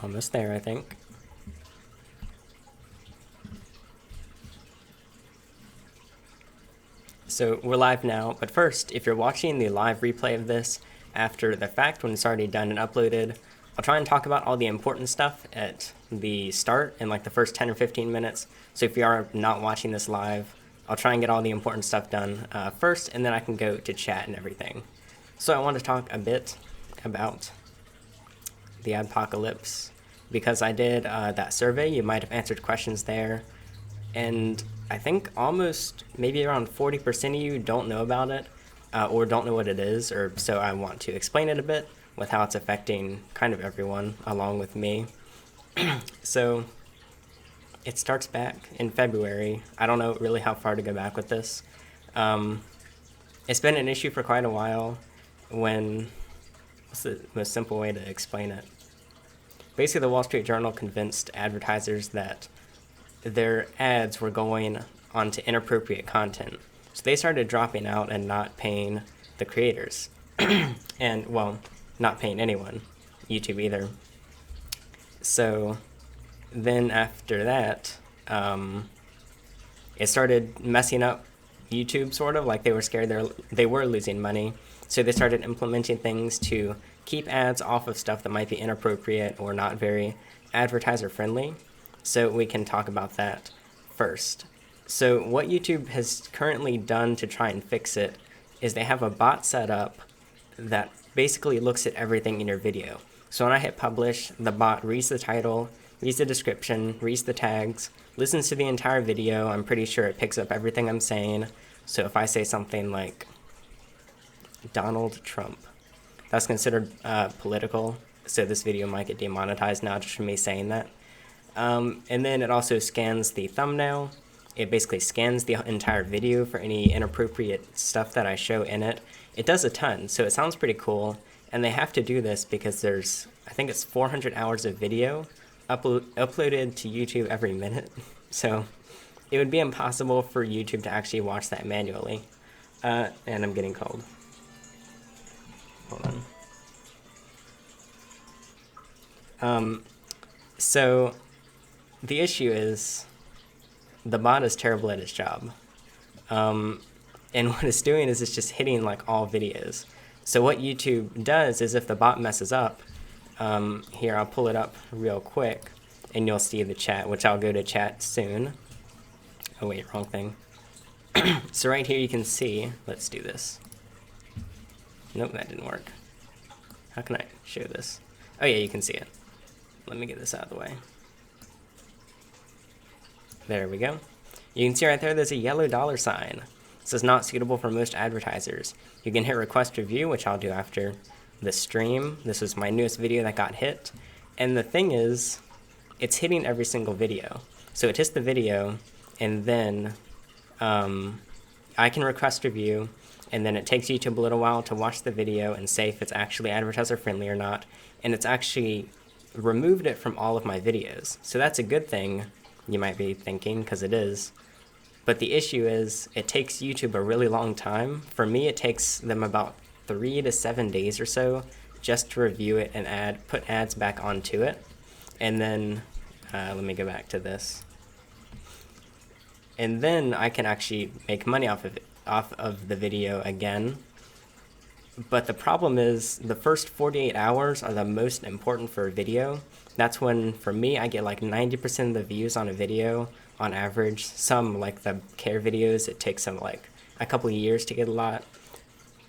Almost there, I think. So we're live now, but first, if you're watching the live replay of this after the fact when it's already done and uploaded, I'll try and talk about all the important stuff at the start in like the first 10 or 15 minutes. So if you are not watching this live, I'll try and get all the important stuff done first, and then I can go to chat and everything. So I want to talk a bit about the adpocalypse because I did that survey. You might have answered questions there, and I think almost maybe around 40% of you don't know about it or don't know what it is, or so I want to explain it a bit with how it's affecting kind of everyone along with me. So it starts back in February. I don't know really how far to go back with this. It's been an issue for quite a while when, what's the most simple way to explain it? Basically, the Wall Street Journal convinced advertisers that their ads were going onto inappropriate content. So they started dropping out and not paying the creators. And, well, not paying anyone, YouTube either. So then after that, it started messing up YouTube, sort of, like they were scared they were losing money. So they started implementing things to keep ads off of stuff that might be inappropriate or not very advertiser friendly. So we can talk about that first. So what YouTube has currently done to try and fix it is they have a bot set up that basically looks at everything in your video. So when I hit publish, the bot reads the title, reads the description, reads the tags, listens to the entire video. I'm pretty sure it picks up everything I'm saying. So if I say something like Donald Trump, that's considered political. So this video might get demonetized now just from me saying that. And then it also scans the thumbnail. It basically scans the entire video for any inappropriate stuff that I show in it. It does a ton, so it sounds pretty cool. And they have to do this because there's, I think it's 400 hours of video uploaded to YouTube every minute. So it would be impossible for YouTube to actually watch that manually. And I'm getting cold. Hold on. So the issue is the bot is terrible at its job. And what it's doing is it's just hitting like all videos. So what YouTube does is if the bot messes up, here I'll pull it up real quick and you'll see the chat, which I'll go to chat soon. Oh wait, wrong thing. So right here you can see, let's do this. Nope, that didn't work. How can I show this? Oh yeah, you can see it. Let me get this out of the way. There we go. You can see right there there's a yellow dollar sign. This is not suitable for most advertisers. You can hit request review, which I'll do after the stream. This is my newest video that got hit. And the thing is, it's hitting every single video. So it hits the video, and then I can request review, and then it takes YouTube a little while to watch the video and say if it's actually advertiser friendly or not. And it's actually removed it from all of my videos. So that's a good thing, you might be thinking, because it is. But the issue is it takes YouTube a really long time. For me, it takes them about 3 to 7 days or so just to review it and put ads back onto it. And then, let me go back to this. And then I can actually make money off of the video again. But the problem is the first 48 hours are the most important for a video. That's when, for me, I get like 90% of the views on a video on average. Some, like the care videos, it takes them like a couple of years to get a lot.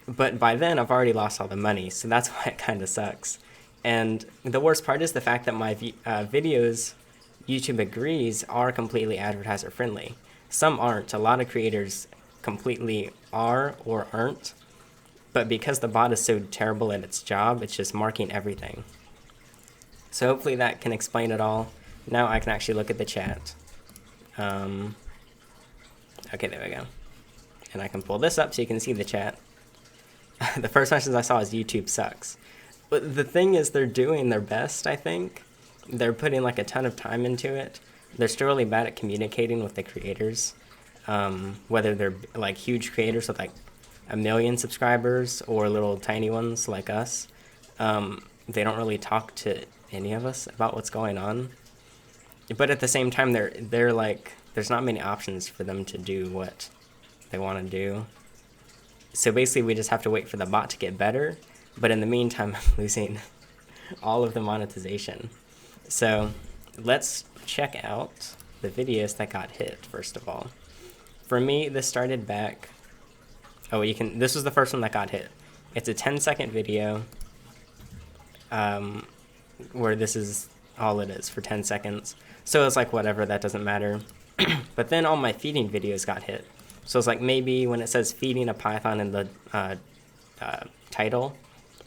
But by then, I've already lost all the money, so that's why it kind of sucks. And the worst part is the fact that my videos, YouTube agrees, are completely advertiser friendly. Some aren't. A lot of creators completely are or aren't. But because the bot is so terrible at its job, it's just marking everything. So hopefully that can explain it all. Now I can actually look at the chat. Okay, there we go. And I can pull this up so you can see the chat. The first message I saw is YouTube sucks. But the thing is, they're doing their best, I think. They're putting like a ton of time into it. They're still really bad at communicating with the creators. Whether they're like huge creators with like 1 million subscribers or little tiny ones like us. They don't really talk to any of us about what's going on. But at the same time, they're like, there's not many options for them to do what they want to do. So basically, we just have to wait for the bot to get better. But in the meantime, I'm losing all of the monetization. So let's check out the videos that got hit, first of all. For me, this started back... Oh, this was the first one that got hit. It's a 10-second video where this is all it is for 10 seconds. So it's like, whatever, that doesn't matter. But then all my feeding videos got hit. So it's like, maybe when it says feeding a python in the title,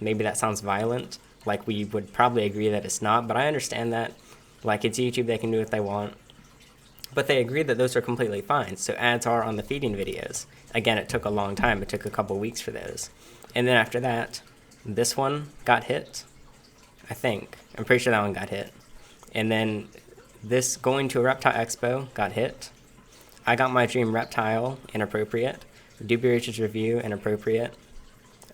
maybe that sounds violent. Like, we would probably agree that it's not, but I understand that. Like, it's YouTube, they can do what they want. But they agree that those are completely fine. So ads are on the feeding videos. Again, it took a long time. It took a couple weeks for those. And then after that, this one got hit, I think. I'm pretty sure that one got hit. And then this going to a reptile expo got hit. I got my dream reptile, inappropriate. Doobie Rich's review, inappropriate.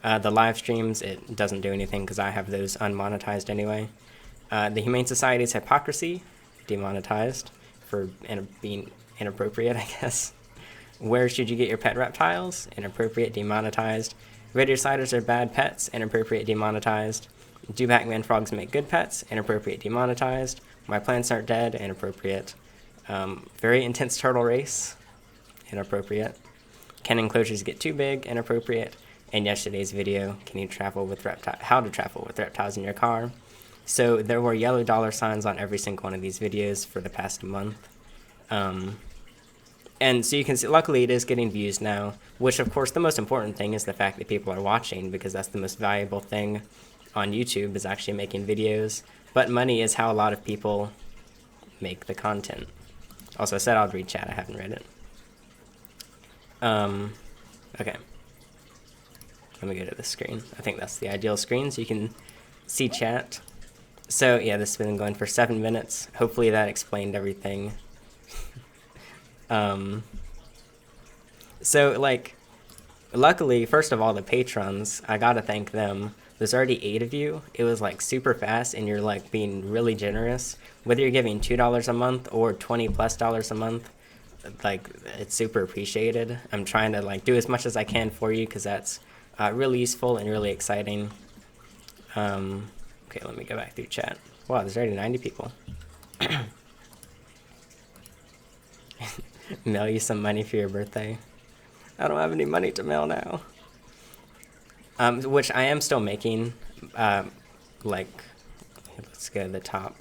The live streams, it doesn't do anything because I have those unmonetized anyway. The Humane Society's hypocrisy, demonetized for being inappropriate, I guess. Where should you get your pet reptiles? Inappropriate, demonetized. Radio sliders are bad pets, inappropriate, demonetized. Do Pac-Man frogs make good pets? Inappropriate, demonetized. My plants aren't dead, inappropriate. Very intense turtle race, inappropriate. Can enclosures get too big? Inappropriate. And yesterday's video, can you travel with how to travel with reptiles in your car? So there were yellow dollar signs on every single one of these videos for the past month. And so you can see, luckily it is getting views now, which of course the most important thing is the fact that people are watching, because that's the most valuable thing on YouTube, is actually making videos. But money is how a lot of people make the content. Also, I said I'd read chat, I haven't read it. Okay. Let me go to the screen. I think that's the ideal screen, so you can see chat. So yeah, this has been going for 7 minutes. Hopefully that explained everything. So like, luckily, first of all, the patrons, I gotta thank them. There's already 8 of you. It was like super fast, and you're like being really generous. Whether you're giving $2 a month or $20+ a month, like, it's super appreciated. I'm trying to like do as much as I can for you, because that's really useful and really exciting. Okay, let me go back through chat. Wow, there's already 90 people. Mail you some money for your birthday. I don't have any money to mail now. Which I am still making. Like, let's go to the top.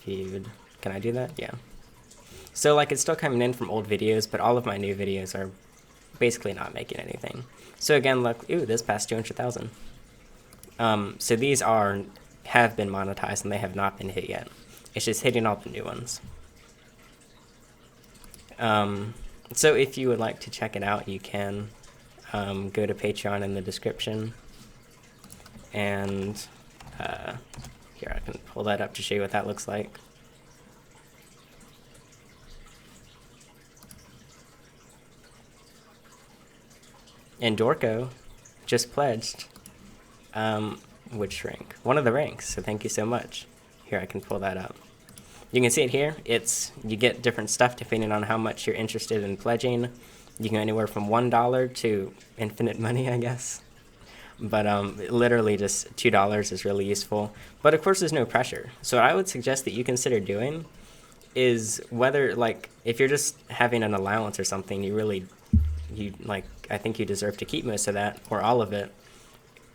Feud. Can I do that? Yeah. So like, it's still coming in from old videos, but all of my new videos are basically not making anything. So again, look, ooh, this passed 200,000. So these have been monetized, and they have not been hit yet. It's just hitting all the new ones. So if you would like to check it out, you can go to Patreon in the description. And here, I can pull that up to show you what that looks like. And Dorco just pledged which rank? One of the ranks, so thank you so much. Here, I can pull that up. You can see it here. You get different stuff depending on how much you're interested in pledging. You can go anywhere from $1 to infinite money, I guess. But literally just $2 is really useful. But of course, there's no pressure. So what I would suggest that you consider doing is, whether, like, if you're just having an allowance or something, I think you deserve to keep most of that, or all of it.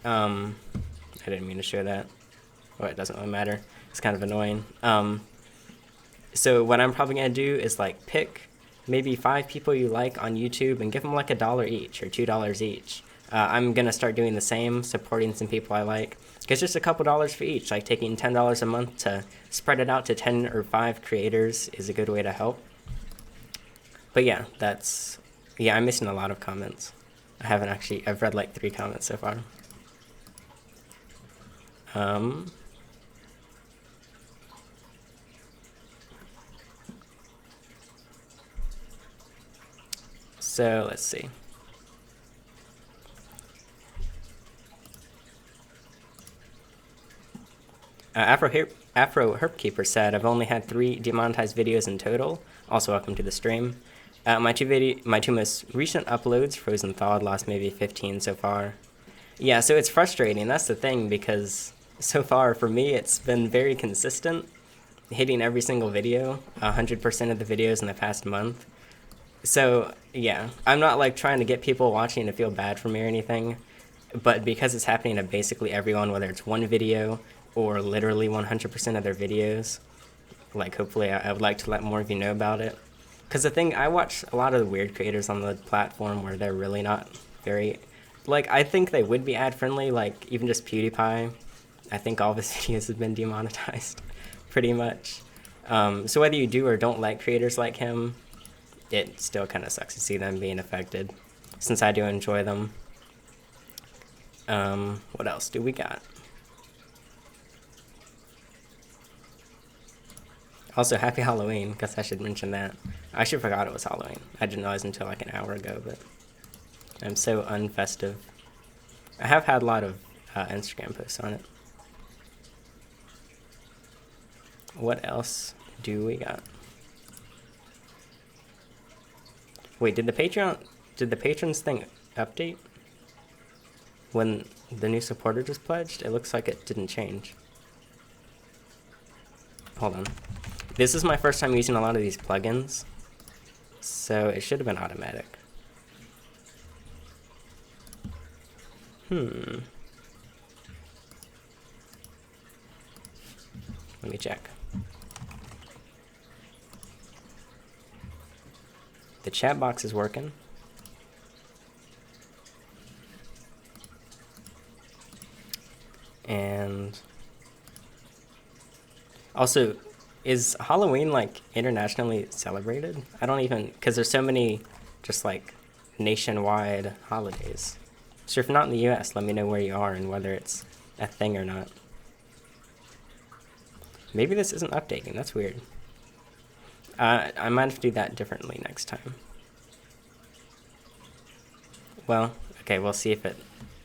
I didn't mean to show that. Oh, it doesn't really matter. It's kind of annoying. So what I'm probably going to do is like pick maybe 5 people you like on YouTube and give them like $1 each or $2 each. I'm going to start doing the same, supporting some people I like. Because just a couple dollars for each, like taking $10 a month to spread it out to 10 or 5 creators is a good way to help. But yeah, I'm missing a lot of comments. I've read like 3 comments so far. So let's see. Afro Herpkeeper said, I've only had 3 demonetized videos in total. Also, welcome to the stream. My two most recent uploads, Frozen Thawed, lost maybe 15 so far. Yeah, so it's frustrating. That's the thing, because so far for me, it's been very consistent, hitting every single video, 100% of the videos in the past month. So yeah, I'm not like trying to get people watching to feel bad for me or anything, but because it's happening to basically everyone, whether it's one video or literally 100% of their videos, like hopefully I would like to let more of you know about it. Because the thing, I watch a lot of the weird creators on the platform where they're really not very, like, I think they would be ad friendly, like even just PewDiePie. I think all of his videos have been demonetized pretty much. So whether you do or don't like creators like him, it still kind of sucks to see them being affected, since I do enjoy them. What else do we got? Also, happy Halloween. Guess I should mention that. I actually forgot it was Halloween. I didn't realize until like an hour ago, but I'm so unfestive. I have had a lot of Instagram posts on it. What else do we got? Wait, did the patrons thing update when the new supporter just pledged? It looks like it didn't change. Hold on. This is my first time using a lot of these plugins, so it should have been automatic. Let me check. The chat box is working. And also, is Halloween like internationally celebrated? I don't even, because there's so many just like nationwide holidays. So if you're not in the US, let me know where you are and whether it's a thing or not. Maybe this isn't updating, that's weird. I might have to do that differently next time. Well, okay, we'll see if it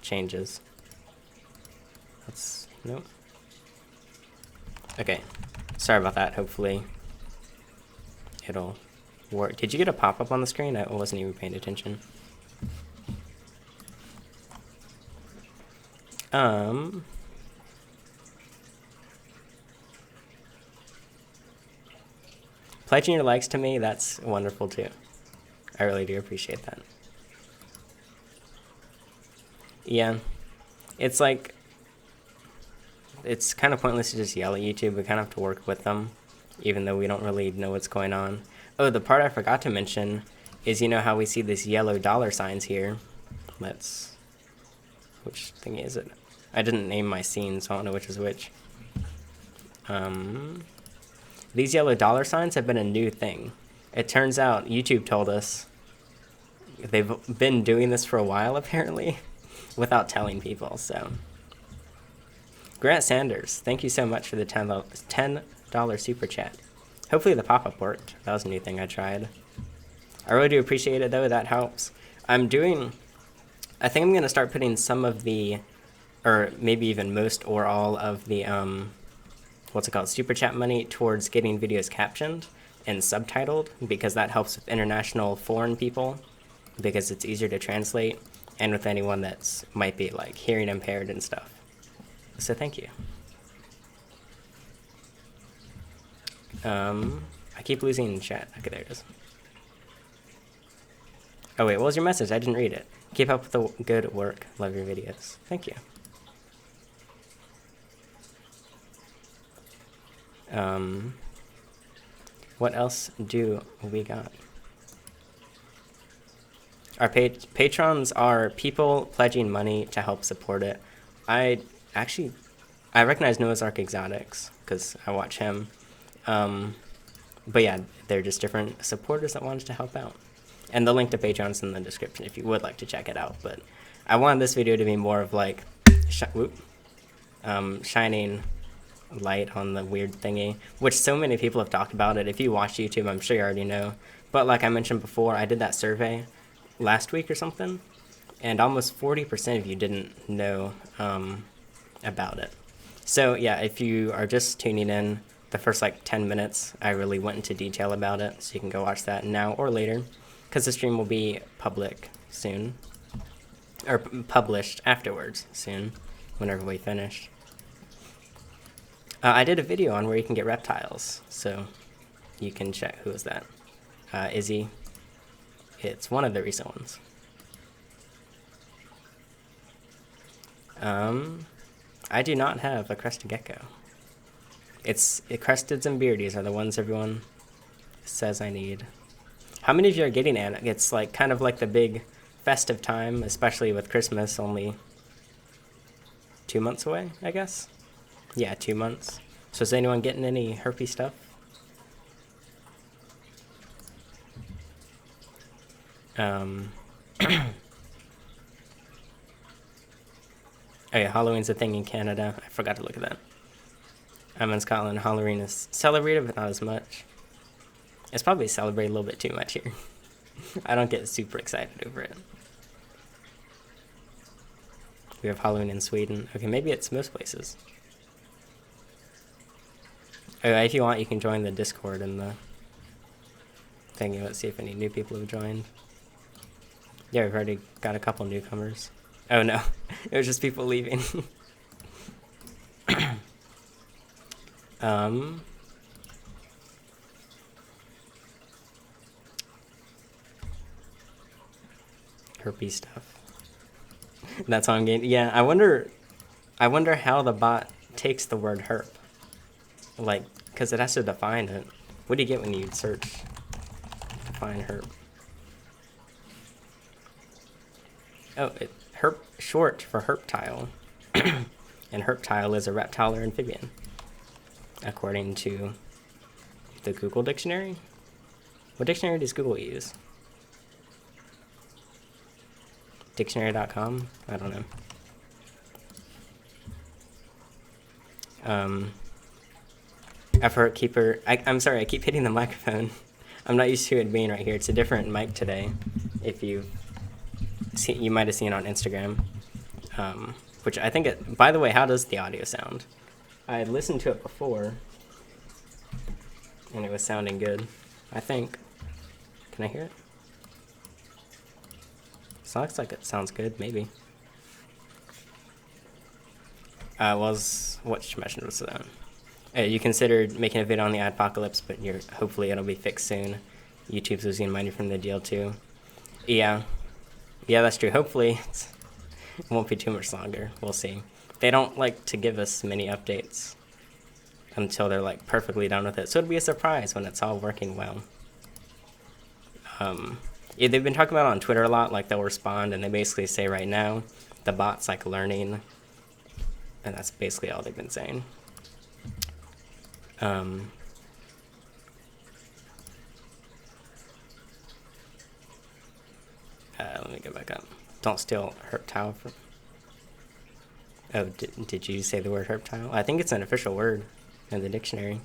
changes. Nope. Okay, sorry about that, hopefully it'll work. Did you get a pop-up on the screen? I wasn't even paying attention. Pledging your likes to me, that's wonderful too. I really do appreciate that. Yeah, it's like, it's kind of pointless to just yell at YouTube. We kind of have to work with them, even though we don't really know what's going on. Oh, the part I forgot to mention is, you know how we see these yellow dollar signs here? Which thing is it? I didn't name my scene, so I don't know which is which. These yellow dollar signs have been a new thing. It turns out YouTube told us they've been doing this for a while, apparently, without telling people, so. Grant Sanders, thank you so much for the $10 super chat. Hopefully the pop-up worked. That was a new thing I tried. I really do appreciate it, though. That helps. I think I'm going to start putting some of the, or maybe even most or all of the, super chat money towards getting videos captioned and subtitled, because that helps with international foreign people, because it's easier to translate, and with anyone that's might be like hearing impaired and stuff. So thank you. I keep losing chat. Okay, there it is. Oh wait, what was your message? I didn't read it. Keep up with the good work. Love your videos. Thank you. What else do we got? Our patrons are people pledging money to help support it. I recognize Noah's Ark Exotics because I watch him. But yeah, they're just different supporters that wanted to help out. And the link to Patreon's in the description if you would like to check it out. But I wanted this video to be more of like shining light on the weird thingy, which so many people have talked about it. If you watch YouTube, I'm sure you already know. But like I mentioned before, I did that survey last week or something, and almost 40% of you didn't know about it. So yeah, if you are just tuning in, the first like 10 minutes, I really went into detail about it, so you can go watch that now or later, because the stream will be public soon, or published afterwards soon, whenever we finish. I did a video on where you can get reptiles, so you can check. Who is that? Izzy. It's one of the recent ones. I do not have a crested gecko. Cresteds and beardies are the ones everyone says I need. How many of you are getting it? It's like kind of like the big festive time, especially with Christmas only 2 months away, I guess. Yeah, 2 months. So is anyone getting any herpy stuff? Oh yeah, Halloween's a thing in Canada. I forgot to look at that. I'm in Scotland. Halloween is celebrated, but not as much. It's probably celebrated a little bit too much here. I don't get super excited over it. We have Halloween in Sweden. Okay, maybe it's most places. Oh, if you want, you can join the Discord and the thing. Let's see if any new people have joined. Yeah, we've already got a couple newcomers. Oh no, it was just people leaving. Herpes stuff. That's how I'm getting. Yeah, I wonder how the bot takes the word herp. Like, because it has to define it. What do you get when you search define herp? Oh, herp, short for herptile. And herptile is a reptile or amphibian, according to the Google dictionary. What dictionary does Google use? Dictionary.com? I don't know. Effort keeper. I'm sorry, I keep hitting the microphone. I'm not used to it being right here. It's a different mic today. If you might have seen it on Instagram. Which I think it. By the way, how does the audio sound? I listened to it before, and it was sounding good. I think. Can I hear it? So looks like it sounds good. Maybe. Which mission was that? You considered making a video on the adpocalypse, but hopefully it'll be fixed soon. YouTube's losing money from the deal too. Yeah, that's true. Hopefully it won't be too much longer. We'll see. They don't like to give us many updates until they're like perfectly done with it. So it'll be a surprise when it's all working well. Yeah, they've been talking about it on Twitter a lot. Like they'll respond and they basically say right now the bot's like learning, and that's basically all they've been saying. Let me go back up. Don't steal herptile from... Oh, did you say the word herptile? I think it's an official word in the dictionary.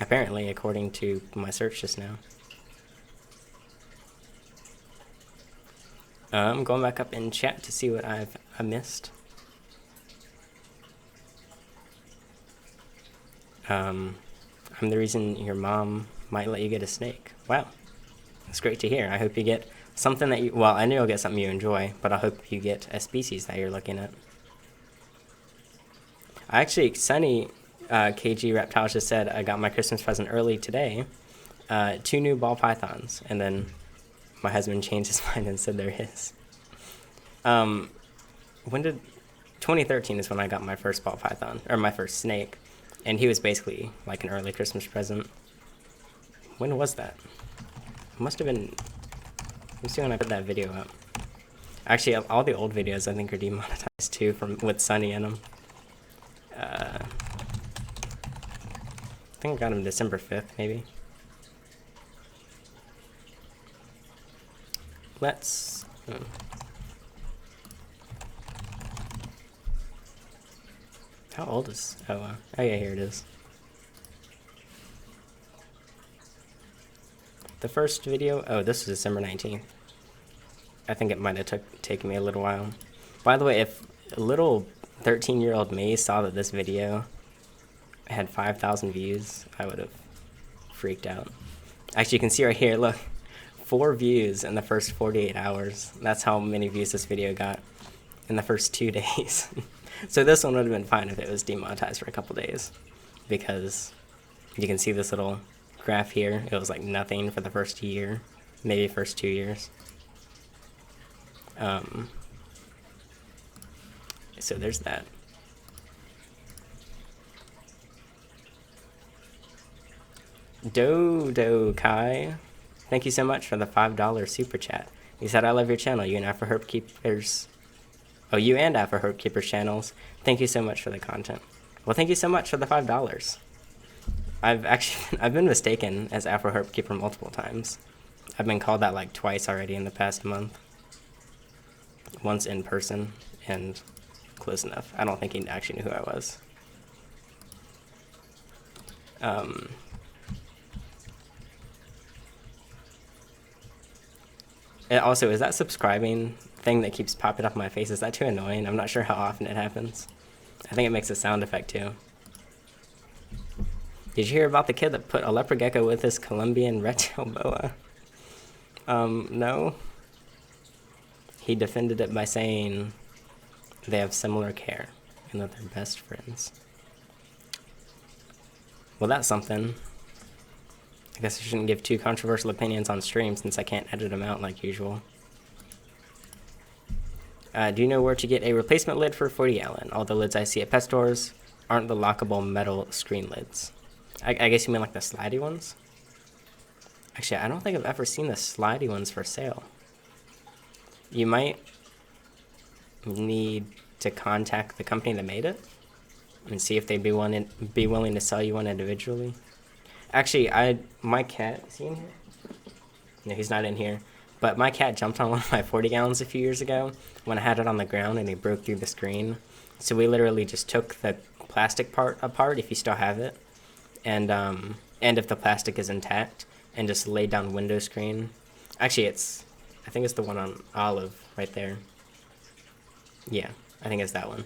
Apparently, according to my search just now. I'm going back up in chat to see what I missed. I'm the reason your mom might let you get a snake. Wow. That's great to hear. I hope you get something that you... Well, I know you'll get something you enjoy, but I hope you get a species that you're looking at. Actually, Sunny, KG Reptiles just said, I got my Christmas present early today. 2 new ball pythons. And then my husband changed his mind and said they're his. When did... 2013 is when I got my first ball python, or my first snake. And he was basically like an early Christmas present. When was that? It must have been... Let me see when I put that video up. Actually, all the old videos I think are demonetized too, with Sunny in them. I think I got him December 5th, maybe. Let's... How old is... Oh yeah, here it is. The first video... Oh, this was December 19th. I think it might have taken me a little while. By the way, if little 13-year-old me saw that this video had 5,000 views, I would have freaked out. Actually, you can see right here, look, 4 views in the first 48 hours. That's how many views this video got in the first 2 days. So this one would have been fine if it was demonetized for a couple days, because you can see this little graph here. It was like nothing for the first year, maybe first 2 years. So there's that. Dodo Kai, thank you so much for the $5 super chat. He said, I love your channel, you and AfroHerp Keepers. Oh, you and AfroHerp Keepers channels. Thank you so much for the content. Well, thank you so much for the $5. I've been mistaken as AfroHerp Keeper multiple times. I've been called that like twice already in the past month. Once in person and close enough. I don't think he actually knew who I was. Also, is that subscribing thing that keeps popping up in my face, is that too annoying? I'm not sure how often it happens. I think it makes a sound effect too. Did you hear about the kid that put a leopard gecko with his Colombian red-tail boa? No. He defended it by saying they have similar care and that they're best friends. Well, that's something. I guess I shouldn't give too controversial opinions on stream since I can't edit them out like usual. Do you know where to get a replacement lid for 40-gallon? All the lids I see at pet stores aren't the lockable metal screen lids. I guess you mean like the slidey ones? Actually, I don't think I've ever seen the slidey ones for sale. You might need to contact the company that made it and see if they'd be willing to sell you one individually. Actually, my cat, is he in here? No, he's not in here. But my cat jumped on one of my 40 gallons a few years ago when I had it on the ground and he broke through the screen. So we literally just took the plastic part apart, if you still have it, and if the plastic is intact, and just laid down window screen. Actually, I think it's the one on Olive right there. Yeah, I think it's that one.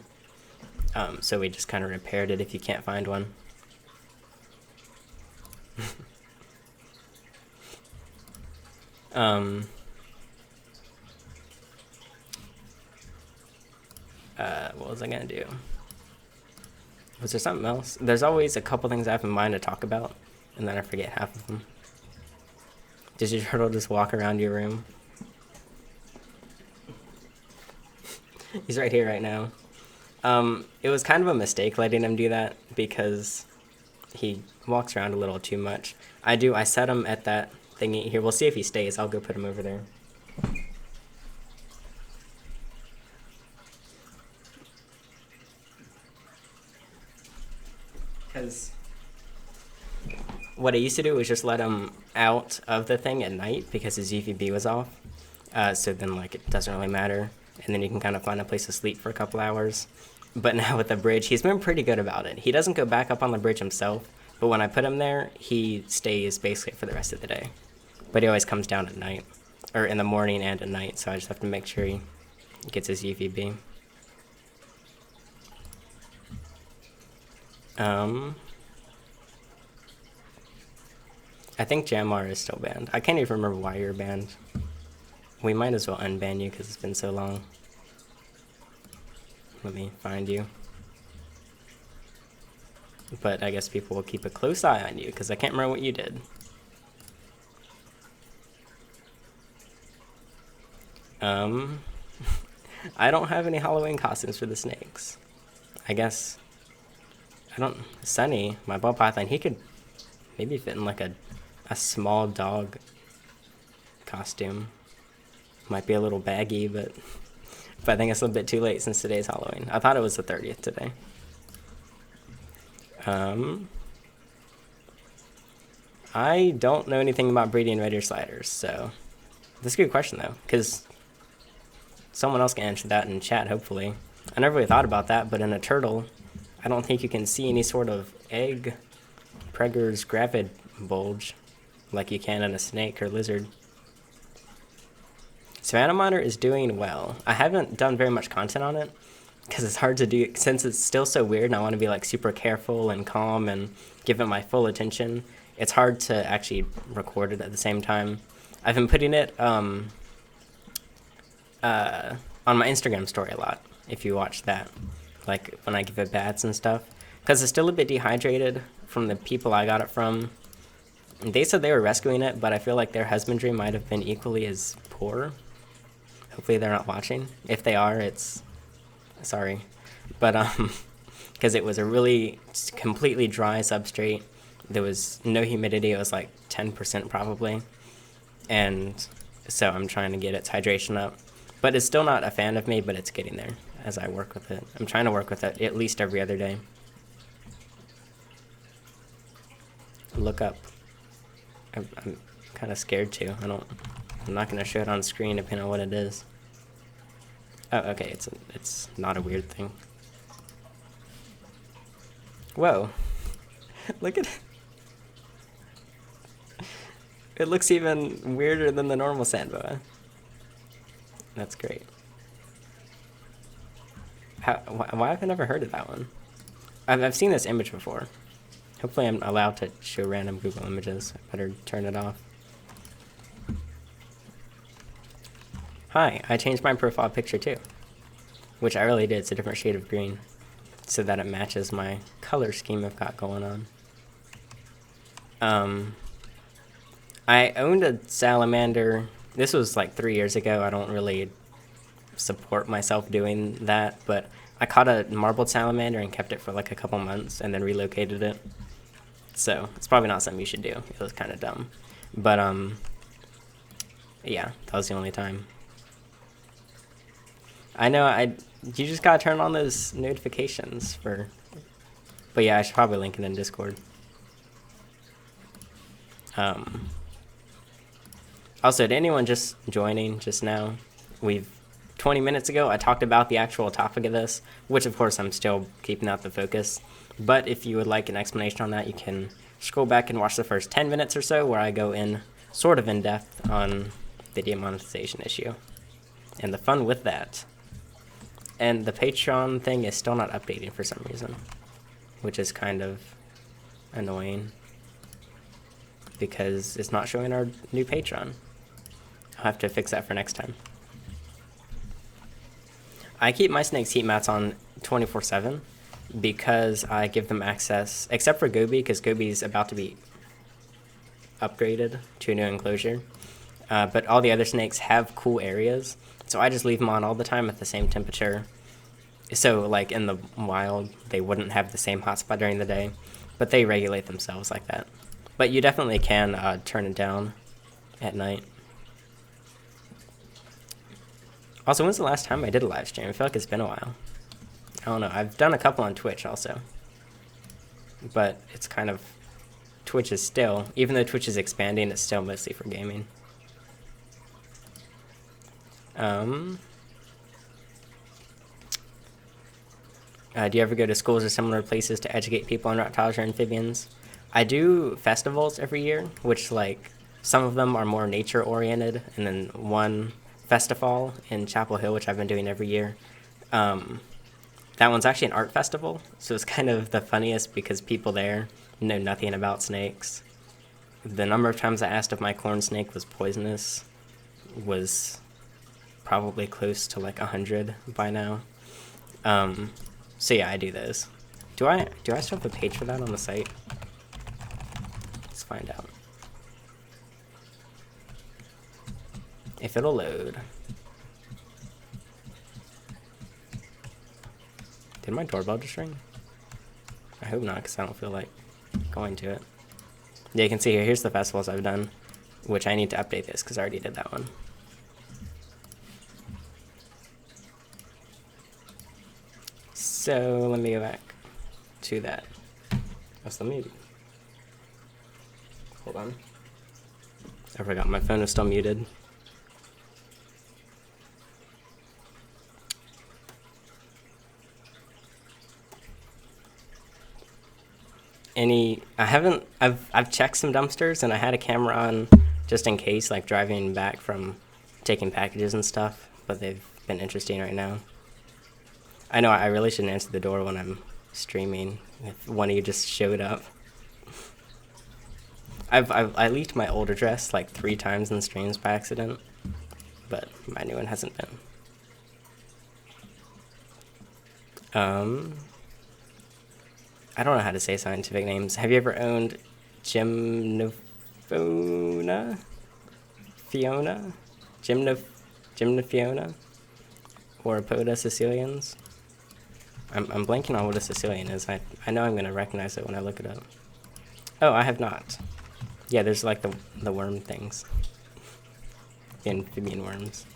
So we just kind of repaired it if you can't find one. What was I gonna do? Was there something else? There's always a couple things I have in mind to talk about, and then I forget half of them. Does your turtle just walk around your room? He's right here right now. It was kind of a mistake letting him do that because he walks around a little too much. I set him at that thingy here. We'll see if he stays. I'll go put him over there. Because what I used to do was just let him out of the thing at night because his UVB was off. So then like it doesn't really matter. And then you can kind of find a place to sleep for a couple hours. But now with the bridge, he's been pretty good about it. He doesn't go back up on the bridge himself, but when I put him there, he stays basically for the rest of the day. But he always comes down at night, or in the morning and at night, so I just have to make sure he gets his UVB. I think Jamar is still banned. I can't even remember why you're banned. We might as well unban you because it's been so long. Let me find you. But I guess people will keep a close eye on you because I can't remember what you did. I don't have any Halloween costumes for the snakes. I guess Sunny, my ball python, he could maybe fit in like a small dog costume. Might be a little baggy, but I think it's a bit too late since today's Halloween. I thought it was the 30th today. I don't know anything about breeding red ear sliders, so that's a good question though, because someone else can answer that in chat, hopefully. I never really thought about that, but in a turtle, I don't think you can see any sort of egg preggers gravid bulge like you can in a snake or lizard. Savannah Monitor is doing well. I haven't done very much content on it because it's hard to do, since it's still so weird and I want to be like super careful and calm and give it my full attention. It's hard to actually record it at the same time. I've been putting it on my Instagram story a lot, if you watch that, like when I give it baths and stuff, because it's still a bit dehydrated from the people I got it from. They said they were rescuing it, but I feel like their husbandry might have been equally as poor. Hopefully they're not watching. If they are, it's sorry. But because it was a really completely dry substrate. There was no humidity. It was like 10% probably. And so I'm trying to get its hydration up. But it's still not a fan of me, but it's getting there as I work with it. I'm trying to work with it at least every other day. Look up. I'm kind of scared too. I'm not going to show it on screen depending on what it is. Oh, okay, it's not a weird thing. Whoa. Look at it. It looks even weirder than the normal sand boa. That's great. Why have I never heard of that one? I've seen this image before. Hopefully I'm allowed to show random Google images. I better turn it off. Hi, I changed my profile picture too. Which I really did. It's a different shade of green. So that it matches my color scheme I've got going on. I owned a salamander. This was like 3 years ago. I don't really support myself doing that, but I caught a marbled salamander and kept it for like a couple months and then relocated it. So it's probably not something you should do. It was kind of dumb. But yeah, that was the only time. I know you just gotta turn on those notifications for, but yeah, I should probably link it in Discord. Also, to anyone just joining just now, 20 minutes ago, I talked about the actual topic of this, which of course I'm still keeping out the focus. But if you would like an explanation on that, you can scroll back and watch the first 10 minutes or so where I go in sort of in depth on the demonetization issue and the fun with that. And the Patreon thing is still not updating for some reason, which is kind of annoying because it's not showing our new Patreon. I'll have to fix that for next time. I keep my snake's heat mats on 24/7 because I give them access, except for Gobi, because Gobi's about to be upgraded to a new enclosure. But all the other snakes have cool areas, so I just leave them on all the time at the same temperature. So like in the wild, they wouldn't have the same hotspot during the day, but they regulate themselves like that. But you definitely can turn it down at night. Also, when's the last time I did a live stream? I feel like it's been a while. I don't know. I've done a couple on Twitch also. But it's kind of... Twitch is still... Even though Twitch is expanding, it's still mostly for gaming. Do you ever go to schools or similar places to educate people on reptiles or amphibians? I do festivals every year, which, like, some of them are more nature-oriented, and then one festival in Chapel Hill, which I've been doing every year. That one's actually an art festival, so it's kind of the funniest because people there know nothing about snakes. The number of times I asked if my corn snake was poisonous was probably close to like 100 by now. So yeah, I do those. Do I still have a page for that on the site? Let's find out. If it'll load. Did my doorbell just ring? I hope not, because I don't feel like going to it. Yeah, you can see here, here's the festivals I've done, which I need to update this, because I already did that one. So, let me go back to that. Let me... Hold on. I forgot my phone is still muted. I've checked some dumpsters and I had a camera on just in case, like driving back from taking packages and stuff, but they've been interesting right now. I know I really shouldn't answer the door when I'm streaming. If one of you just showed up. I leaked my old address like 3 times in streams by accident, but my new one hasn't been. I don't know how to say scientific names. Have you ever owned Gymnophona? Fiona? Gymnophiona? Or Poda Sicilians? I'm blanking on what a Sicilian is. I know I'm going to recognize it when I look it up. Oh, I have not. Yeah, there's like the worm things. The amphibian worms.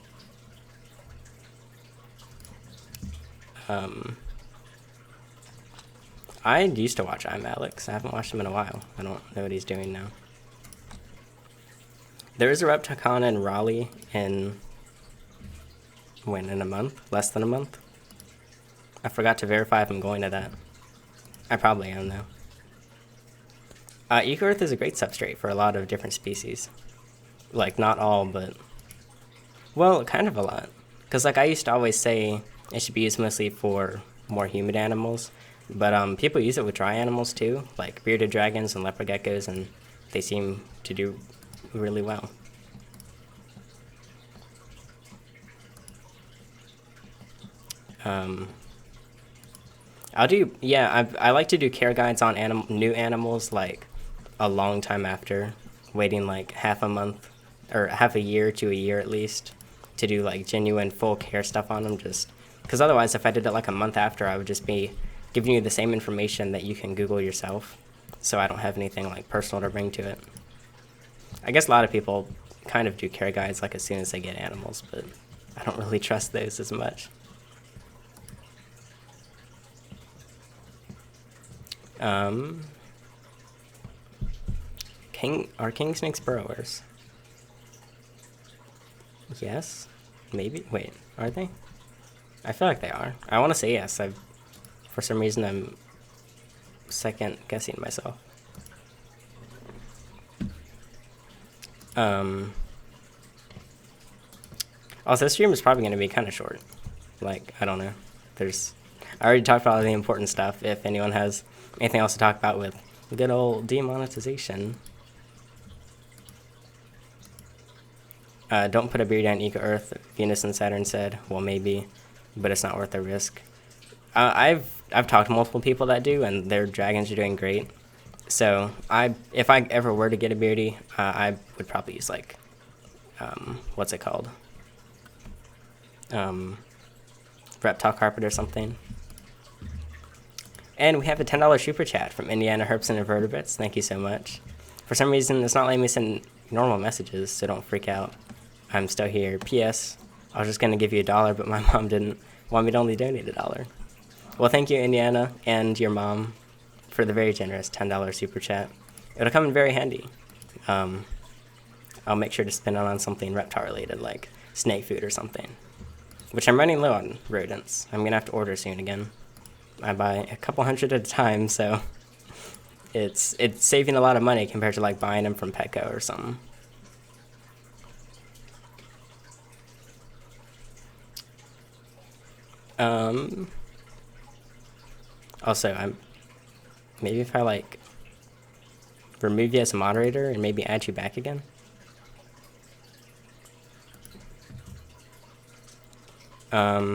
I used to watch I'm Alex. I haven't watched him in a while. I don't know what he's doing now. There is a Repticon in Raleigh in a month? Less than a month? I forgot to verify if I'm going to that. I probably am, though. Eco-Earth is a great substrate for a lot of different species. Like, not all, but... Well, kind of a lot. Because, like, I used to always say it should be used mostly for more humid animals. But people use it with dry animals, too. Like bearded dragons and leopard geckos, and they seem to do really well. I like to do care guides on new animals, like, a long time after, waiting, like, half a month, or half a year to a year at least, to do, like, genuine full care stuff on them, just, because otherwise, if I did it, like, a month after, I would just be giving you the same information that you can Google yourself, so I don't have anything, like, personal to bring to it. I guess a lot of people kind of do care guides, like, as soon as they get animals, but I don't really trust those as much. Are king snakes burrowers? Yes? Maybe? Wait, are they? I feel like they are. I want to say yes. For some reason, I'm second guessing myself. Also, this stream is probably going to be kind of short. Like, I don't know. I already talked about all the important stuff. If anyone has anything else to talk about with good old demonetization. Don't put a beard on Eco-Earth, Venus and Saturn said. Well, maybe, but it's not worth the risk. I've talked to multiple people that do, and their dragons are doing great. So if I ever were to get a beardy, I would probably use, like, what's it called? Reptile carpet or something. And we have a $10 super chat from Indiana Herps and Invertebrates. Thank you so much. For some reason, it's not letting me send normal messages, so don't freak out. I'm still here. P.S. I was just going to give you $1, but my mom didn't want me to only donate $1. Well, thank you, Indiana, and your mom, for the very generous $10 super chat. It'll come in very handy. I'll make sure to spend it on something reptile-related, like snake food or something. Which I'm running low on rodents. I'm going to have to order soon again. I buy a couple hundred at a time, so it's saving a lot of money compared to, like, buying them from Petco or something. Also, maybe if I, like, remove you as a moderator and maybe add you back again. How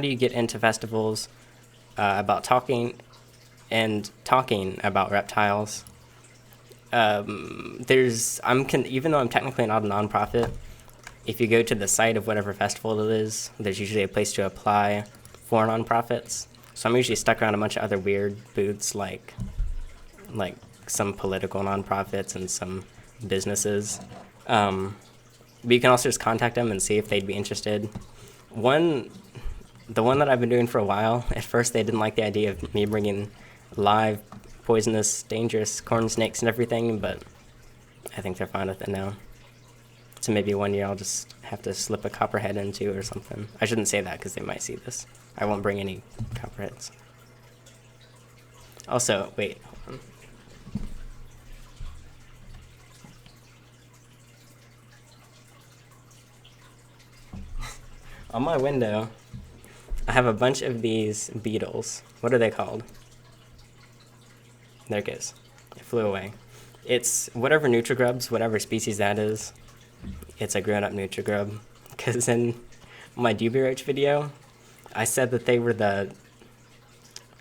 do you get into festivals about talking about reptiles? Even though I'm technically not a nonprofit, if you go to the site of whatever festival it is, there's usually a place to apply for nonprofits. So I'm usually stuck around a bunch of other weird booths, like some political nonprofits and some businesses. But you can also just contact them and see if they'd be interested. The one that I've been doing for a while, at first they didn't like the idea of me bringing live, poisonous, dangerous corn snakes and everything, but I think they're fine with it now. So maybe one year I'll just have to slip a copperhead into or something. I shouldn't say that because they might see this. I won't bring any copperheads. Also, wait, hold on. On my window, I have a bunch of these beetles. What are they called? There it goes. It flew away. It's whatever Nutrigrubs, whatever species that is. It's a grown-up Nutrigrub. Because in my Doobie Roach video, I said that they were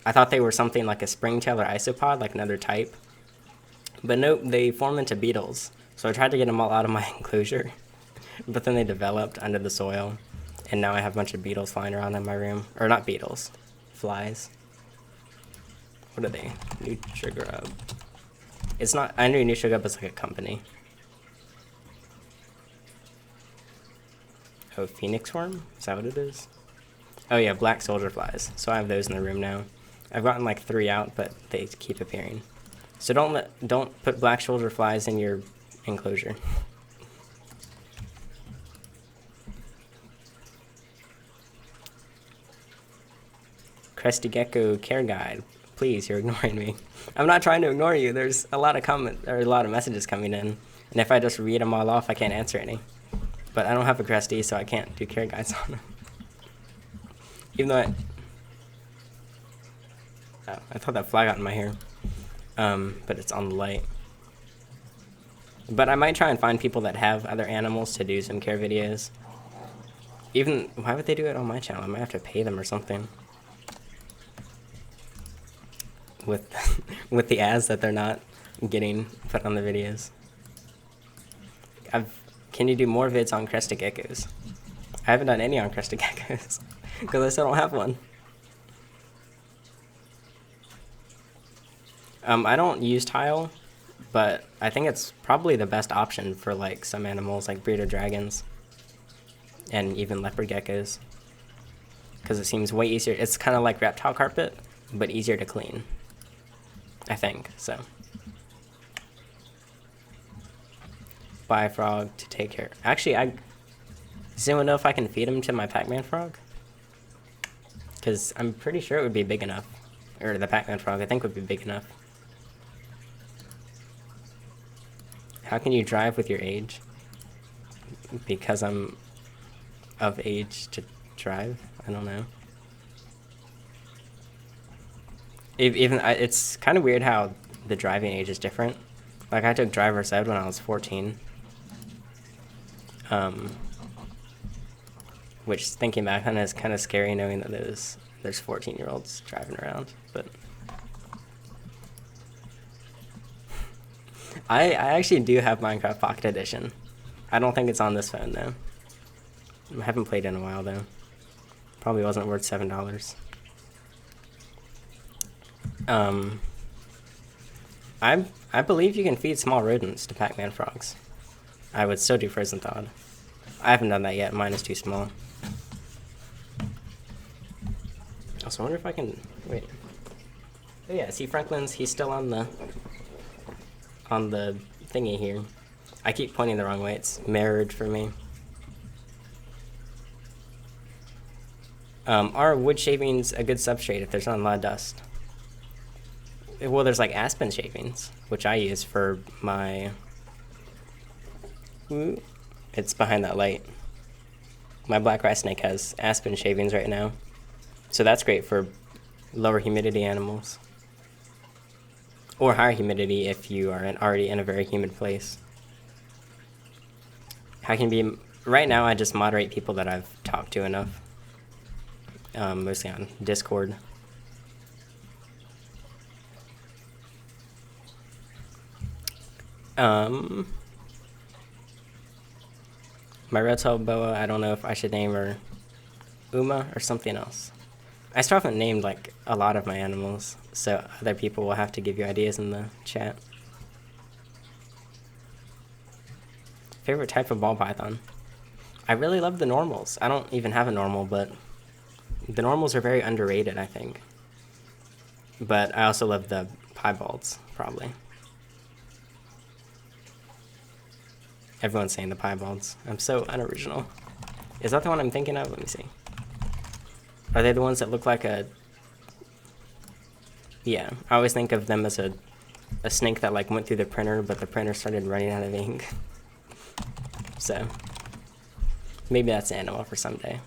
I thought they were something like a springtail or isopod, like another type. But nope, they form into beetles. So I tried to get them all out of my enclosure. But then they developed under the soil. And now I have a bunch of beetles flying around in my room. Or not beetles. Flies. What are they? Nutrigrub. It's not... I knew Nutrigrub was like a company. Oh, phoenix worm? Is that what it is? Oh yeah, black soldier flies. So I have those in the room now. I've gotten like 3 out, but they keep appearing. So don't put black soldier flies in your enclosure. Cresty Gecko Care Guide. Please, you're ignoring me. I'm not trying to ignore you. There's a lot of a lot of messages coming in. And if I just read them all off, I can't answer any. But I don't have a Cresty, so I can't do care guides on them. Even though I thought that fly got in my hair. But it's on the light. But I might try and find people that have other animals to do some care videos. Why would they do it on my channel? I might have to pay them or something. With the ads that they're not getting put on the videos. Can you do more vids on crested geckos? I haven't done any on crested geckos because I still don't have one. I don't use tile, but I think it's probably the best option for like some animals like breeder dragons and even leopard geckos because it seems way easier. It's kind of like reptile carpet, but easier to clean. I think so. Buy a frog to take care. Actually, does anyone know if I can feed him to my Pac-Man frog? Because I'm pretty sure it would be big enough. Or the Pac-Man frog, I think, would be big enough. How can you drive with your age? Because I'm of age to drive? I don't know. It's kind of weird how the driving age is different. Like, I took driver's ed when I was 14. Which, thinking back on it, is kind of scary knowing that there's 14-year-olds driving around. But I actually do have Minecraft Pocket Edition. I don't think it's on this phone, though. I haven't played in a while, though. Probably wasn't worth $7. I believe you can feed small rodents to Pac-Man frogs. I would still do frozen thawed. I haven't done that yet. Mine is too small. Also, I wonder if I can wait. Oh yeah, see Franklin's. He's still on the thingy here. I keep pointing the wrong way. It's mirrored for me. Are wood shavings a good substrate if there's not a lot of dust? Well, there's like aspen shavings, which I use for my... It's behind that light. My black rat snake has aspen shavings right now. So that's great for lower humidity animals. Or higher humidity if you are already in a very humid place. Right now I just moderate people that I've talked to enough. Mostly on Discord. My red-tailed boa, I don't know if I should name her Uma or something else. I still haven't named like a lot of my animals, so other people will have to give you ideas in the chat. Favorite type of ball python? I really love the normals. I don't even have a normal, but the normals are very underrated, I think. But I also love the piebalds, probably. Everyone's saying the piebalds. I'm so unoriginal. Is that the one I'm thinking of? Let me see. Are they the ones that look like a... Yeah, I always think of them as a snake that like went through the printer, but the printer started running out of ink. So, maybe that's an animal for someday.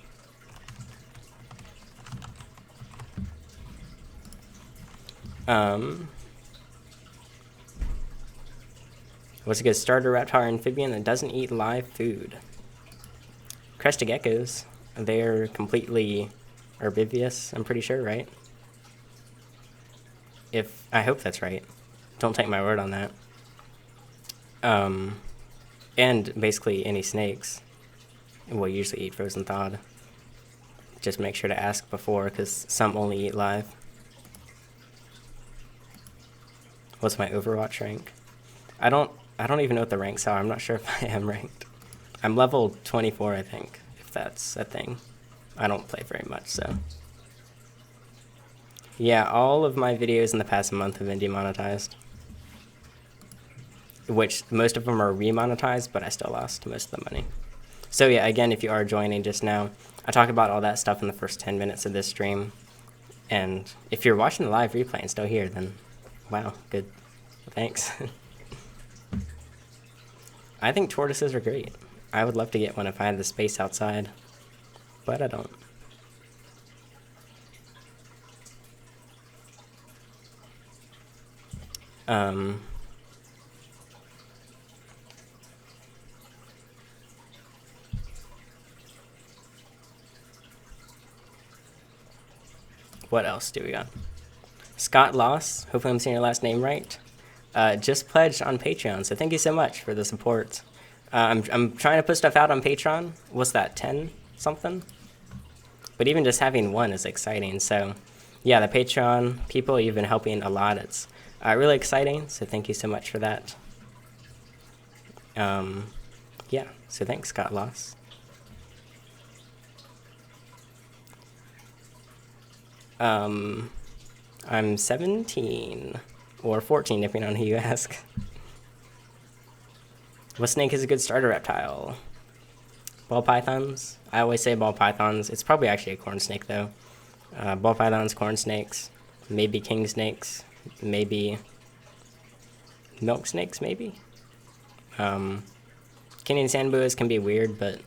What's a good starter reptile or amphibian that doesn't eat live food? Crested geckos. They're completely herbivorous, I'm pretty sure, right? I hope that's right. Don't take my word on that. And basically any snakes will usually eat frozen thawed. Just make sure to ask before, because some only eat live. What's my Overwatch rank? I don't even know what the ranks are. I'm not sure if I am ranked. I'm level 24, I think, if that's a thing. I don't play very much, so. Yeah, all of my videos in the past month have been demonetized. Which, most of them are remonetized, but I still lost most of the money. So yeah, again, if you are joining just now, I talk about all that stuff in the first 10 minutes of this stream. And if you're watching the live replay and still here, then wow, good. Thanks. I think tortoises are great. I would love to get one if I had the space outside, but I don't. What else do we got? Scott Loss, hopefully I'm saying your last name right. Just pledged on Patreon, so thank you so much for the support. I'm trying to put stuff out on Patreon. What's that, 10 something? But even just having one is exciting. So yeah, the Patreon people, you've been helping a lot. It's really exciting, so thank you so much for that. Yeah, so thanks, Scott Loss. I'm 17 or 14, depending on who you ask. What snake is a good starter reptile? Ball pythons. I always say ball pythons. It's probably actually a corn snake, though. Ball pythons, corn snakes, maybe king snakes, maybe milk snakes, maybe. Kenyan sand boas can be weird, but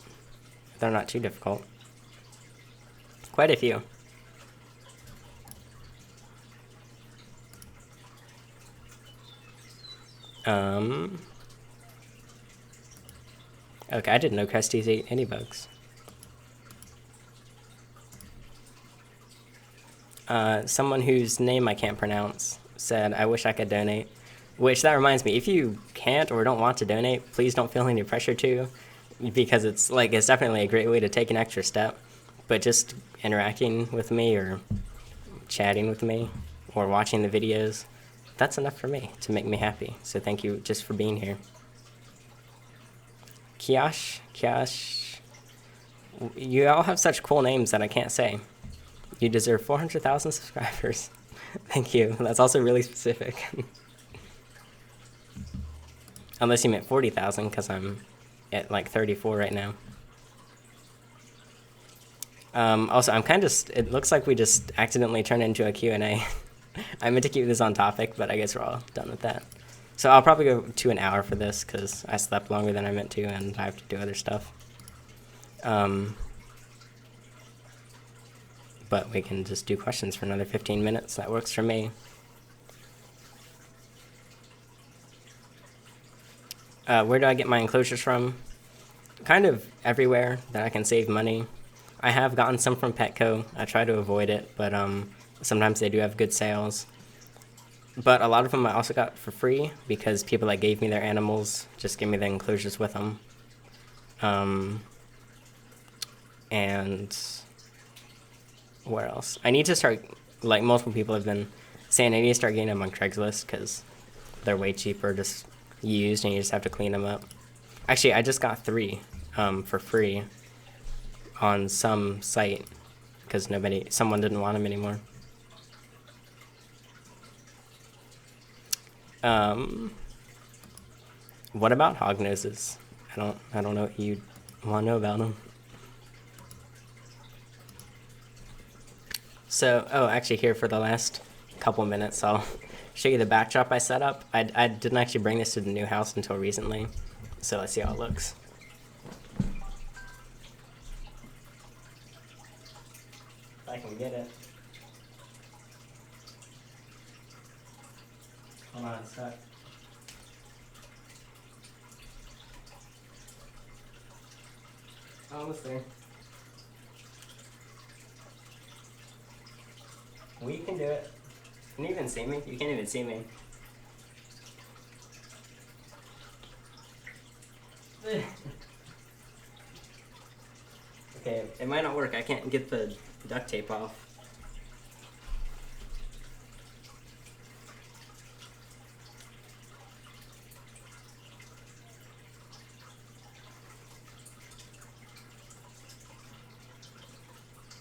they're not too difficult. Quite a few. Okay, I didn't know Cresties ate any bugs. Someone whose name I can't pronounce said, I wish I could donate. Which, that reminds me, if you can't or don't want to donate, please don't feel any pressure to, because it's definitely a great way to take an extra step. But just interacting with me or chatting with me or watching the videos, that's enough for me to make me happy. So thank you just for being here. Kiash, you all have such cool names that I can't say. You deserve 400,000 subscribers. Thank you. That's also really specific. Unless you meant 40,000, because I'm at like 34 right now. Also, I'm kind of, it looks like we just accidentally turned into a Q&A. I meant to keep this on topic, but I guess we're all done with that. So I'll probably go to an hour for this, because I slept longer than I meant to, and I have to do other stuff. But we can just do questions for another 15 minutes. That works for me. Where do I get my enclosures from? Kind of everywhere that I can save money. I have gotten some from Petco. I try to avoid it, but sometimes they do have good sales. But a lot of them I also got for free, because people that gave me their animals just give me the enclosures with them. And where else? I need to start, like multiple people have been saying, I need to start getting them on Craigslist, because they're way cheaper, just used, and you just have to clean them up. Actually, I just got 3 for free on some site, because someone didn't want them anymore. What about hognoses? I don't know what you want to know about them. So, actually here for the last couple minutes, I'll show you the backdrop I set up. I didn't actually bring this to the new house until recently, so let's see how it looks. If I can get it. Hold on, it's stuck. Almost there. Well, you can do it. Can you even see me? You can't even see me. Okay, it might not work. I can't get the duct tape off.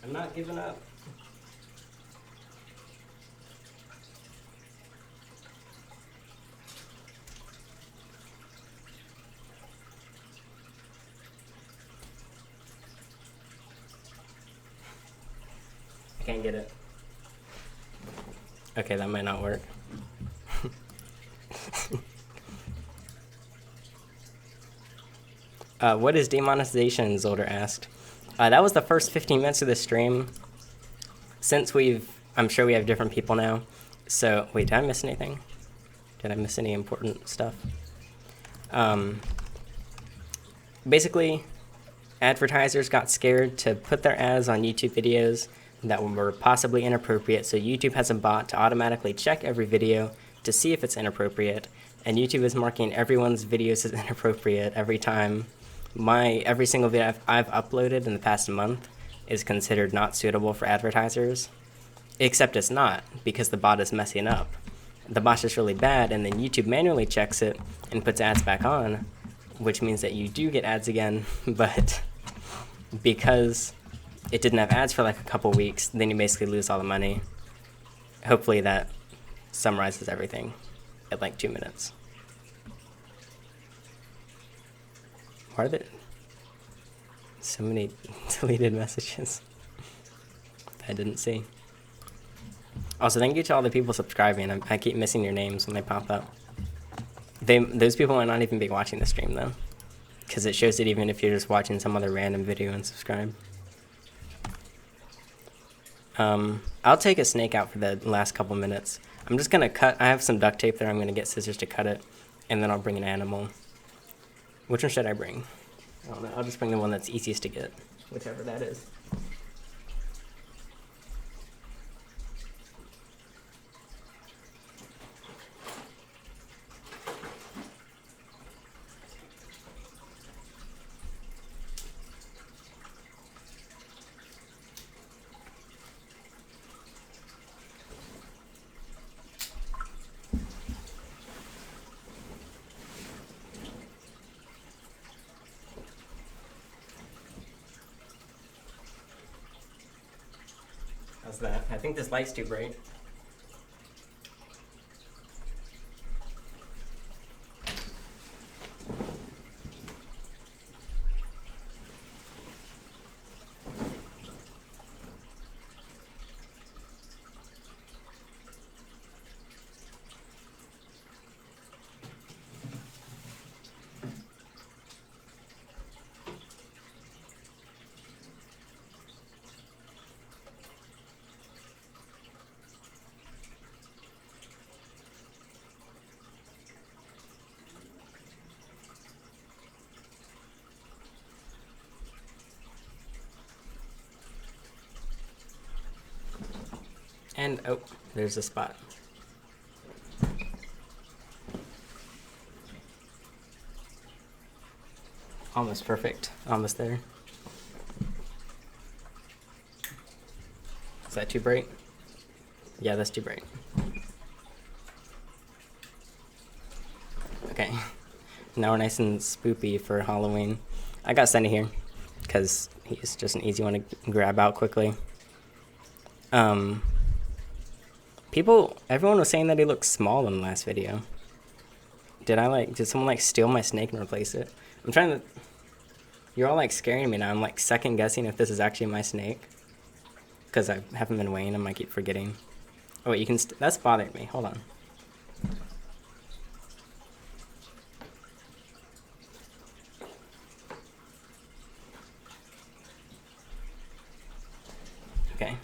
I'm not giving up. I can't get it. Okay, that might not work. What is demonetization? Zolder asked. That was the first 15 minutes of the stream. Since I'm sure we have different people now. So, wait, did I miss anything? Did I miss any important stuff? Basically, advertisers got scared to put their ads on YouTube videos that were possibly inappropriate, so YouTube has a bot to automatically check every video to see if it's inappropriate, and YouTube is marking everyone's videos as inappropriate every time. Every single video I've uploaded in the past month is considered not suitable for advertisers, except it's not, because the bot is messing up. The bot's just really bad, and then YouTube manually checks it and puts ads back on, which means that you do get ads again, but because it didn't have ads for like a couple weeks, then you basically lose all the money. Hopefully that summarizes everything at like 2 minutes. Why are there so many deleted messages I didn't see? Also, thank you to all the people subscribing. I keep missing your names when they pop up. Those people might not even be watching the stream though, because it shows it even if you're just watching some other random video and subscribe. I'll take a snake out for the last couple minutes. I'm just gonna cut. I have some duct tape there. I'm gonna get scissors to cut it, and then I'll bring an animal. Which one should I bring? I don't know. I'll just bring the one that's easiest to get, whichever that is. How's that? I think this light's too bright. And, oh, there's a spot. Almost perfect. Almost there. Is that too bright? Yeah, that's too bright. Okay. Now we're nice and spoopy for Halloween. I got Sunny here, because he's just an easy one to grab out quickly. Everyone was saying that he looked small in the last video. Did someone steal my snake and replace it? You're all scaring me now. I'm second guessing if this is actually my snake. Because I haven't been weighing him, I keep forgetting. Oh wait, that's bothering me, hold on. Okay.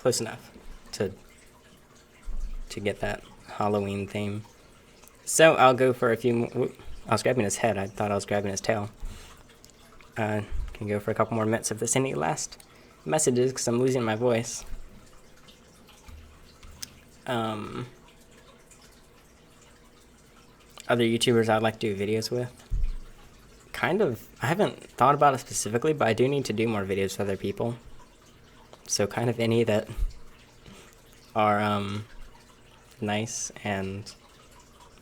close enough to get that Halloween theme. So I'll go for a few more. Whoop, I was grabbing his head. I thought I was grabbing his tail. Can go for a couple more minutes if there's any last messages, because I'm losing my voice. Other YouTubers I'd like to do videos with. Kind of, I haven't thought about it specifically, but I do need to do more videos with other people. So kind of any that are nice and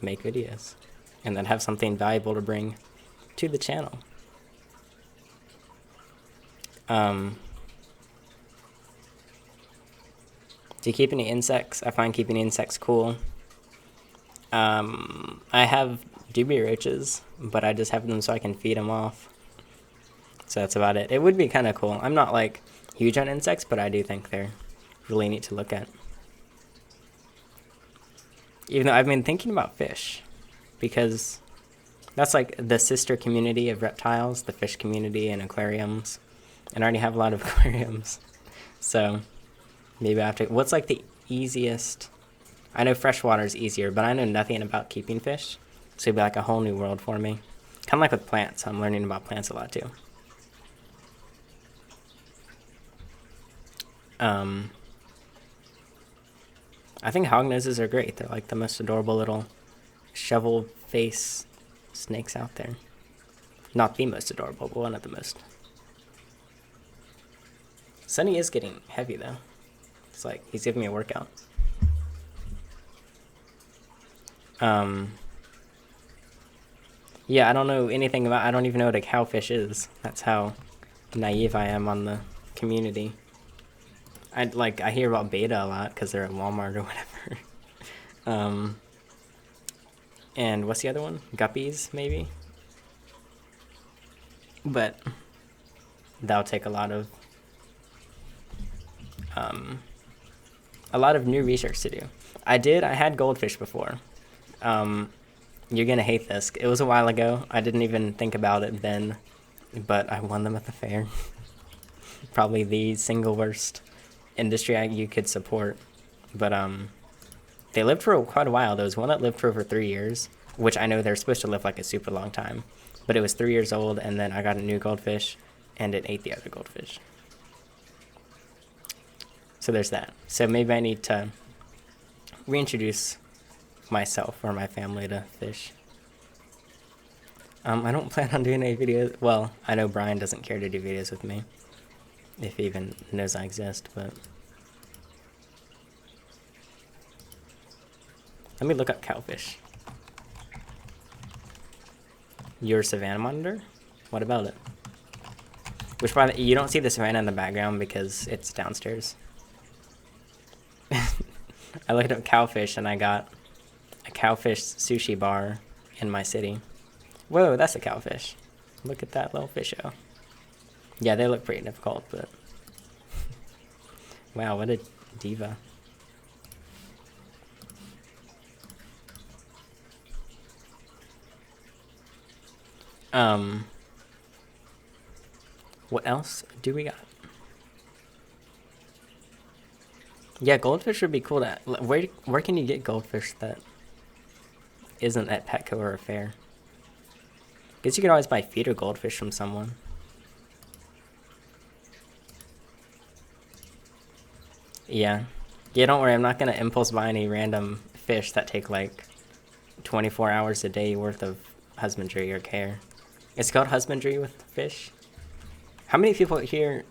make videos and that have something valuable to bring to the channel. Do you keep any insects? I find keeping insects cool. I have dubia roaches, but I just have them so I can feed them off. So that's about it. It would be kind of cool. I'm not like huge on insects, but I do think they're really neat to look at. Even though I've been thinking about fish, because that's like the sister community of reptiles, the fish community and aquariums. And I already have a lot of aquariums. So maybe I have to... What's like the easiest... I know freshwater is easier, but I know nothing about keeping fish. So it'd be like a whole new world for me. Kind of like with plants. I'm learning about plants a lot too. I think hognoses are great. They're like the most adorable little shovel face snakes out there. Not the most adorable, but one of the most. Sunny is getting heavy though. It's like he's giving me a workout. Yeah, I don't know anything about... I don't even know what a cowfish is. That's how naive I am on the community. I hear about beta a lot because they're at Walmart or whatever. And what's the other one? Guppies, maybe? But that'll take a lot of new research to do. I had goldfish before. You're gonna hate this. It was a while ago. I didn't even think about it then, but I won them at the fair. Probably the single worst industry you could support. But they lived for quite a while. There was one that lived for over 3 years, which I know they're supposed to live like a super long time. But it was 3 years old, and then I got a new goldfish, and it ate the other goldfish. So there's that. So maybe I need to reintroduce myself or my family to fish. I don't plan on doing any videos. Well, I know Brian doesn't care to do videos with me, if he even knows I exist, but... Let me look up cowfish. Your savanna monitor? What about it? Which, by the... You don't see the savanna in the background because it's downstairs. I looked up cowfish and I got a cowfish sushi bar in my city. Whoa, that's a cowfish. Look at that little fisho. Yeah, they look pretty difficult, but... Wow, what a diva. What else do we got? Yeah, goldfish would be cool to... Where can you get goldfish that isn't at Petco or a fair? Guess you could always buy feeder goldfish from someone. Yeah. Yeah, don't worry, I'm not gonna impulse buy any random fish that take like 24 hours a day worth of husbandry or care. It's called husbandry with fish. How many people here...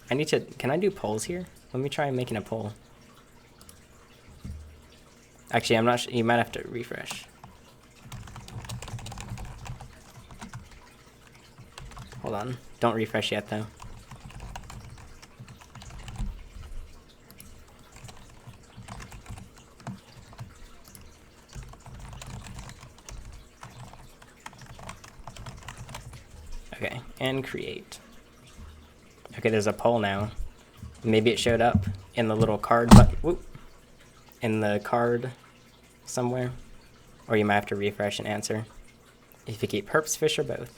Can I do polls here? Let me try making a poll. Actually, I'm not sure. You might have to refresh. Hold on. Don't refresh yet, though. Okay, and create. Okay, there's a poll now. Maybe it showed up in the little card, but whoop, in the card somewhere. Or you might have to refresh and answer. If you keep herps, fish, or both.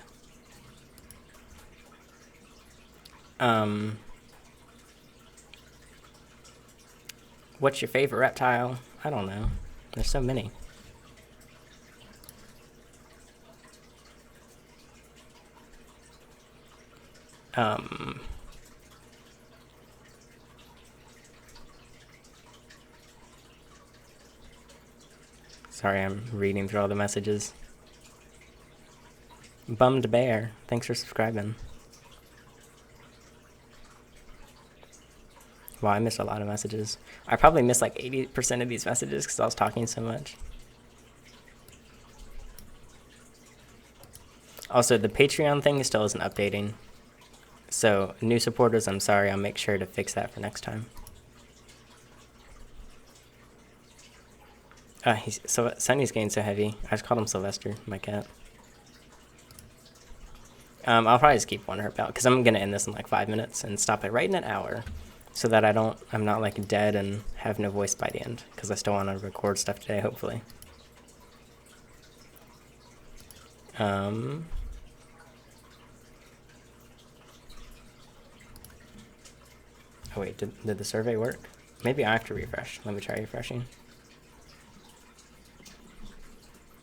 What's your favorite reptile? I don't know. There's so many. Sorry, I'm reading through all the messages. Bummed Bear, thanks for subscribing. Wow, I missed a lot of messages. I probably missed like 80% of these messages because I was talking so much. Also, the Patreon thing still isn't updating. So, new supporters, I'm sorry. I'll make sure to fix that for next time. Sunny's getting so heavy. I just called him Sylvester, my cat. I'll probably just keep one herp out because I'm going to end this in like 5 minutes and stop it right in an hour so that I'm not like dead and have no voice by the end because I still want to record stuff today, hopefully. Oh wait, did the survey work? Maybe I have to refresh. Let me try refreshing.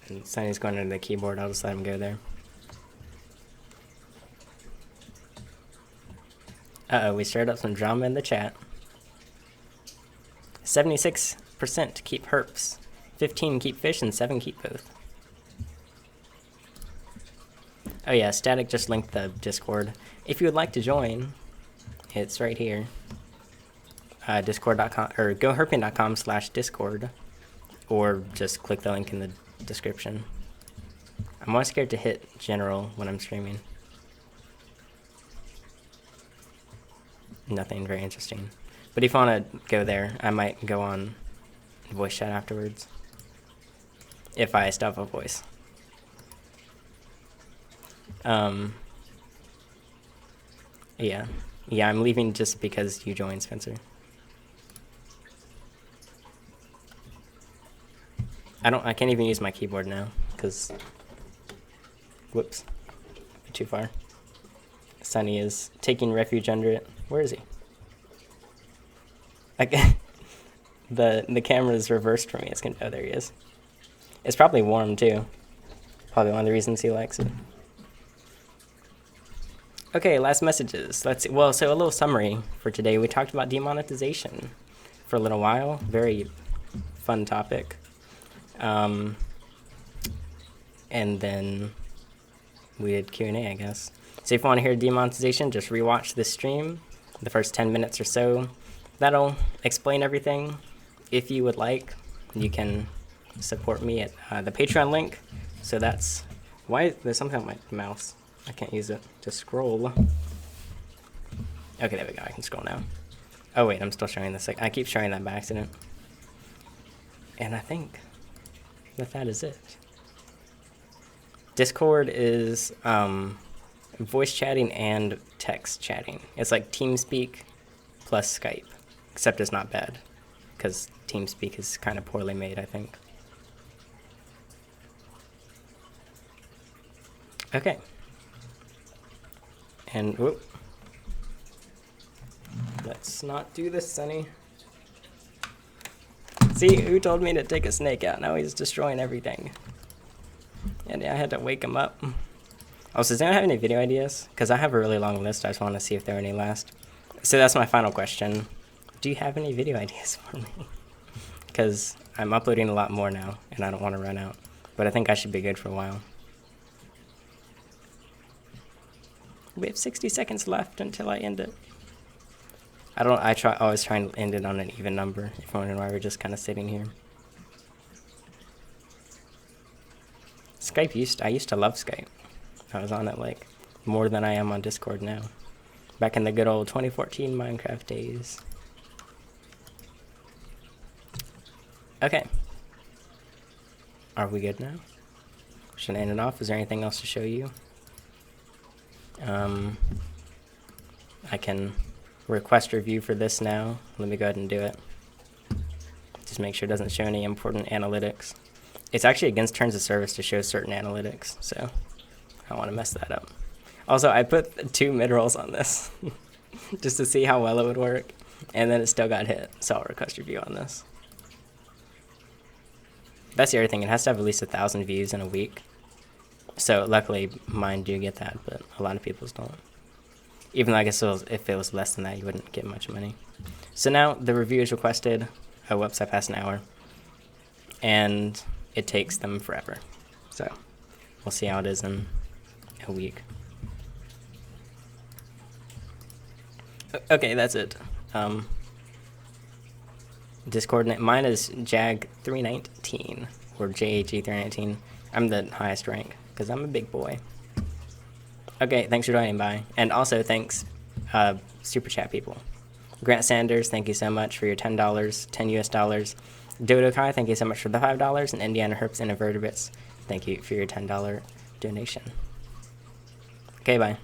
And Sunny's going into the keyboard. I'll just let him go there. Uh-oh, we stirred up some drama in the chat. 76% keep herps, 15 keep fish, and 7 keep both. Oh yeah, Static just linked the Discord. If you would like to join, it's right here. Discord.com or GoHerping.com/Discord, or just click the link in the description. I'm always scared to hit general when I'm streaming. Nothing very interesting. But if you want to go there, I might go on voice chat afterwards. If I still have a voice. Yeah, I'm leaving just because you joined, Spencer. I can't even use my keyboard now, because, whoops, too far. Sunny is taking refuge under it. Where is he? The camera is reversed for me. Oh, there he is. It's probably warm, too. Probably one of the reasons he likes it. Okay, last messages. Let's see. Well, so a little summary for today. We talked about demonetization for a little while. Very fun topic. And then we did Q&A, I guess. So if you want to hear demonetization, just rewatch this stream, the first 10 minutes or so. That'll explain everything. If you would like, you can support me at the Patreon link. So that's why there's something on my mouse. I can't use it to scroll. Okay, there we go. I can scroll now. Oh wait, I'm still showing this. I keep showing that by accident. And I think that is it. Discord is voice chatting and text chatting. It's like TeamSpeak plus Skype, except it's not bad because TeamSpeak is kind of poorly made, I think. Okay. And whoop. Let's not do this, Sunny. See, who told me to take a snake out? Now he's destroying everything. And I had to wake him up. Also, does anyone have any video ideas? Because I have a really long list. I just want to see if there are any last. So that's my final question. Do you have any video ideas for me? Because I'm uploading a lot more now, and I don't want to run out. But I think I should be good for a while. We have 60 seconds left until I end it. I always try and end it on an even number, if you're wondering why we're just kind of sitting here. I used to love Skype. I was on it like more than I am on Discord now. Back in the good old 2014 Minecraft days. Okay. Are we good now? Should I end it off? Is there anything else to show you? I can request review for this now. Let me go ahead and do it. Just make sure it doesn't show any important analytics. It's actually against terms of service to show certain analytics, so I don't want to mess that up. Also, I put 2 mid-rolls on this just to see how well it would work. and then it still got hit, so I'll request review on this. That's the other thing, it has to have at least 1,000 views in a week. So luckily mine do get that, but a lot of people's don't. Even though I guess if it was less than that, you wouldn't get much money. So now the review is requested. Oh, whoops, I passed an hour. And it takes them forever. So we'll see how it is in a week. Okay, that's it. Discord name, mine is Jag319 or JAG319. I'm the highest rank because I'm a big boy. Okay, thanks for joining, bye. And also thanks, super chat people. Grant Sanders, thank you so much for your $10, 10 US dollars. Dodo Kai, thank you so much for the $5. And Indiana Herps and Invertebrates, thank you for your $10 donation. Okay, bye.